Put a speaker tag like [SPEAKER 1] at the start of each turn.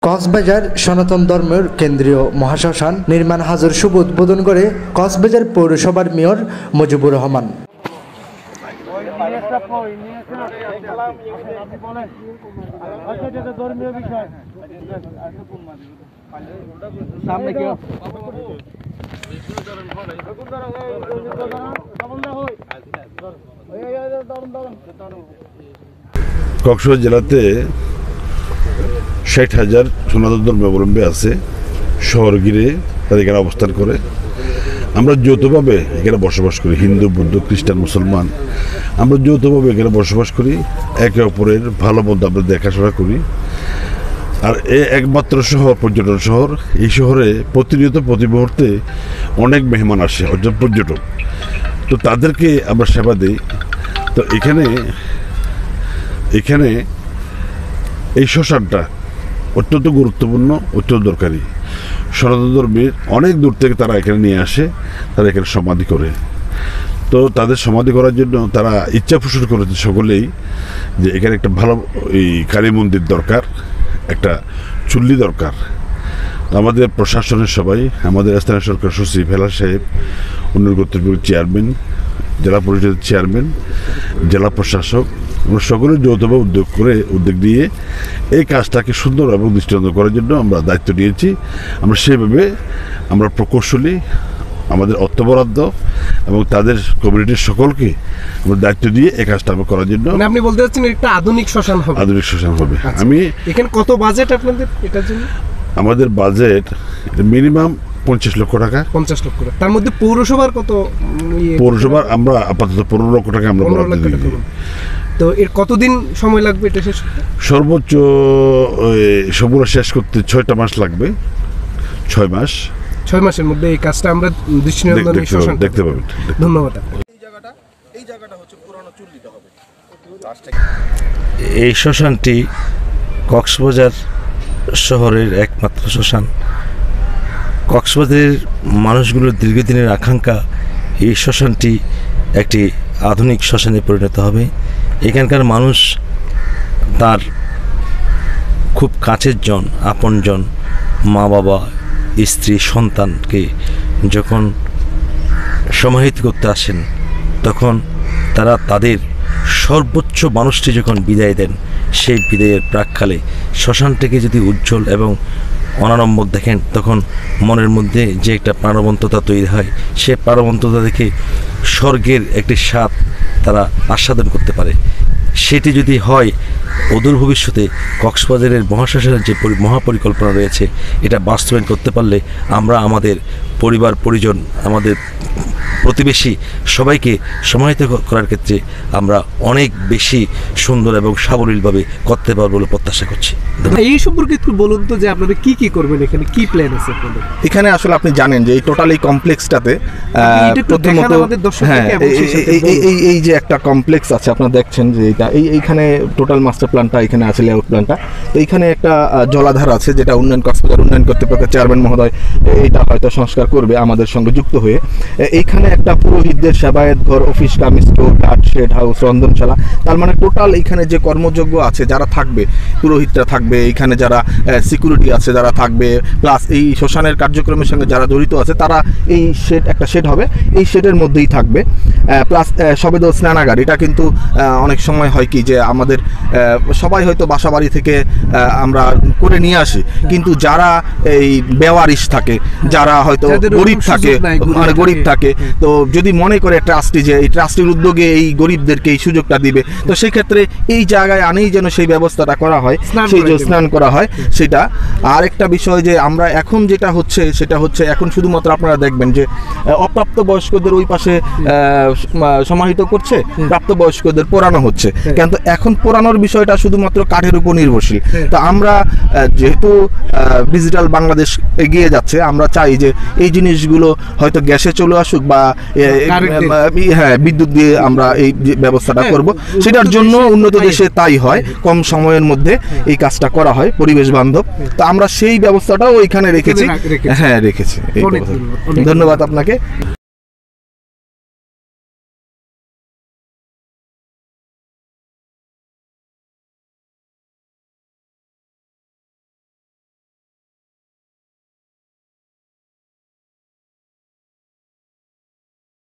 [SPEAKER 1] কক্সবাজার সনাতন ধর্মের কেন্দ্রীয় মহাশ্মশান নির্মাণ হাজর শুভ উদ্বোধন করে কক্সবাজার পৌরসভার মেয়র মুজিবুর রহমান।
[SPEAKER 2] কক্সবাজার জেলাতে ৬০,০০০ সনাতন ধর্মাবলম্বী আছে। শহর ঘিরে তারা এখানে অবস্থান করে। আমরা যৌথভাবে এখানে বসবাস করি, হিন্দু, বৌদ্ধ, খ্রিস্টান, মুসলমান। আমরা যৌথভাবে এখানে বসবাস করি, একে অপরের ভালো মন্দ আমরা দেখাশোনা করি। আর একমাত্র শহর, পর্যটন শহর। এই শহরে প্রতিনিয়ত প্রতি মুহূর্তে অনেক মেহমান আসে, পর্যটক। তো তাদেরকে আমরা সেবা দিই। তো এখানে এই শ্মশানটা অত্যন্ত গুরুত্বপূর্ণ, অত্যন্ত দরকারি। সনাতন ধর্মের অনেক দূর থেকে তারা এখানে নিয়ে আসে, তারা এখানে সমাধি করে। তো তাদের সমাধি করার জন্য তারা ইচ্ছা পোষণ করেছে সকলেই যে এখানে একটা ভালো এই কালী মন্দির দরকার, একটা চুল্লি দরকার। আমাদের প্রশাসনের সবাই, আমাদের স্থানীয় সরকার সচিব, হেলাল সাহেব, উন্নয়ন কর্তৃপক্ষের চেয়ারম্যান, জেলা পরিষদের চেয়ারম্যান, জেলা প্রশাসক, আমরা সকলে যৌথভাবে উদ্যোগ নিয়ে এই কাজটাকে সুন্দর এবং দৃষ্টান্ত করার জন্য আমরা দায়িত্ব নিয়েছি। আমরা সেভাবে আমরা প্রকৌশলী, আমাদের অর্থ বরাদ্দ এবং তাদের কমিউনিটির সকলকে আমরা দায়িত্ব দিয়ে এই কাজটা করার জন্য।
[SPEAKER 3] আপনি বলতে চাচ্ছেন একটা আধুনিক শ্মশান হবে? আধুনিক
[SPEAKER 2] শ্মশান হবে।
[SPEAKER 3] আমি এখানে কত বাজেট আপনাদের এটার জন্য?
[SPEAKER 2] আমাদের বাজেট মিনিমাম 50 লক্ষ টাকা।
[SPEAKER 3] 50 লক্ষ টাকা। তার মধ্যে পৌরসভার কত?
[SPEAKER 2] পৌরসভার আমরা আপাতত 15 লক্ষ টাকা আমরা বরাদ্দ দিয়েছি।
[SPEAKER 3] তো এর কতদিন সময় লাগবে এটা শেষ করতে?
[SPEAKER 2] সর্বোচ্চ সবগুলো শেষ করতে 6টা মাস লাগবে। 6 মাস।
[SPEAKER 3] 6 মাসের মধ্যে এই কাজটা আমরা দৃষ্টিনন্দন
[SPEAKER 2] দেখতে পাবেন।
[SPEAKER 3] ধন্যবাদ।
[SPEAKER 4] এই জায়গাটা হচ্ছে পুরনো চুল্লিটা হবে।
[SPEAKER 5] এই শ্মশানটি কক্সবাজার শহরের একমাত্র শ্মশান। কক্সবাজারের মানুষগুলোর দীর্ঘদিনের আকাঙ্ক্ষা এই শ্মশানটি একটি আধুনিক শ্মশানে পরিণত হবে। এখানকার মানুষ তার খুব কাছের জন, আপনজন, মা বাবা, স্ত্রী, সন্তানকে যখন সমাহিত করতে আসেন, তখন তারা তাদের সর্বোচ্চ মানুষটি যখন বিদায় দেন, সেই বিদায়ের প্রাক্কালে শ্মশানটিকে যদি উজ্জ্বল এবং অনাড়ম্বর দেখেন, তখন মনের মধ্যে যে একটা প্রাণবন্ততা তৈরি হয়, সে প্রাণবন্ততা দেখে স্বর্গের একটি স্বাদ তারা আস্বাদন করতে পারে। সেটি যদি হয়, অদূর ভবিষ্যতে কক্সবাজারের মহাশ্মশানের যে মহাপরিকল্পনা রয়েছে, এটা বাস্তবায়ন করতে পারলে আমরা আমাদের পরিবার পরিজন, আমাদের প্রতিবেশী সবাইকে সমাহিত করার ক্ষেত্রে আমরা অনেক বেশি সুন্দর এবং সাবলীলভাবে করতে পারবো বলে প্রত্যাশা করছি।
[SPEAKER 3] এই সম্পর্কে একটু বলুন তো, যে আপনারা কি করবেন এখানে, কি প্ল্যান আছে আপনাদের?
[SPEAKER 4] এখানে আসলে আপনি জানেন যে এই টোটাল এই কমপ্লেক্সটাতে প্রথমত এই যে একটা কমপ্লেক্স আছে, আপনারা দেখছেন যে এইখানে টোটাল মাস্টার প্ল্যানটা এখানে আছে, লেআউট প্ল্যানটা। তো এইখানে একটা জলাধার আছে, যেটা কক্সবাজার উন্নয়ন কর্তৃপক্ষের চেয়ারম্যান মহোদয় এটা হয়তো সংস্কার করবে আমাদের সঙ্গে যুক্ত হয়ে। এইখানে একটা পুরোহিতদের সেবায়েত ঘর, অফিস কাম, স্টোর, কাঠ শেড হাউস, রন্ধনশালা, তার মানে টোটাল এইখানে যে কর্মযোগ্য আছে যারা থাকবে, পুরোহিতরা থাকবে, এইখানে যারা সিকিউরিটি আছে যারা থাকবে, প্লাস এই শ্মশানের কার্যক্রমের সঙ্গে যারা জড়িত আছে তারা এই একটা শেড হবে, এই শেডের মধ্যেই থাকবে। প্লাস সবেদ স্নানাগার, এটা কিন্তু অনেক সময় হয় কি যে আমাদের সবাই হয়তো বাসা বাড়ি থেকে আমরা করে নিয়ে আসি, কিন্তু যারা এই বেওয়ারিশ থাকে, যারা হয়তো গরিব থাকে, তো যদি মনে করে ট্রাস্টি যে এই ট্রাস্টির উদ্যোগে এই গরিবদেরকে এই সুযোগটা দিবে, তো সেই ক্ষেত্রে এই জায়গায় আনেই যেন সেই ব্যবস্থাটা করা হয়, সেই যে স্নান করা হয় সেটা। আর একটা বিষয় যে আমরা এখন যেটা হচ্ছে সেটা হচ্ছে, এখন শুধুমাত্র আপনারা দেখবেন যে অপ্রাপ্ত বয়স্কদের ওই পাশে সমাহিত করছে, প্রাপ্তবয়স্কদের পোড়ানো হচ্ছে, কিন্তু এখন পোড়ানোর বিষয়টা শুধুমাত্র কাঠের উপর নির্ভরশীল। তো আমরা যেহেতু ডিজিটাল বাংলাদেশ এগিয়ে যাচ্ছে, আমরা চাই যে এই জিনিসগুলো হয়তো গ্যাসে চলে আসুক বা বিদ্যুৎ দিয়ে আমরা এই ব্যবস্থাটা করব। সেটার জন্য উন্নত দেশে তাই হয়, কম সময়ের মধ্যে এই কাজটা করা হয়, পরিবেশ বান্ধব। তো আমরা সেই ব্যবস্থাটাও ওইখানে রেখেছি। রেখেছি। ধন্যবাদ আপনাকে।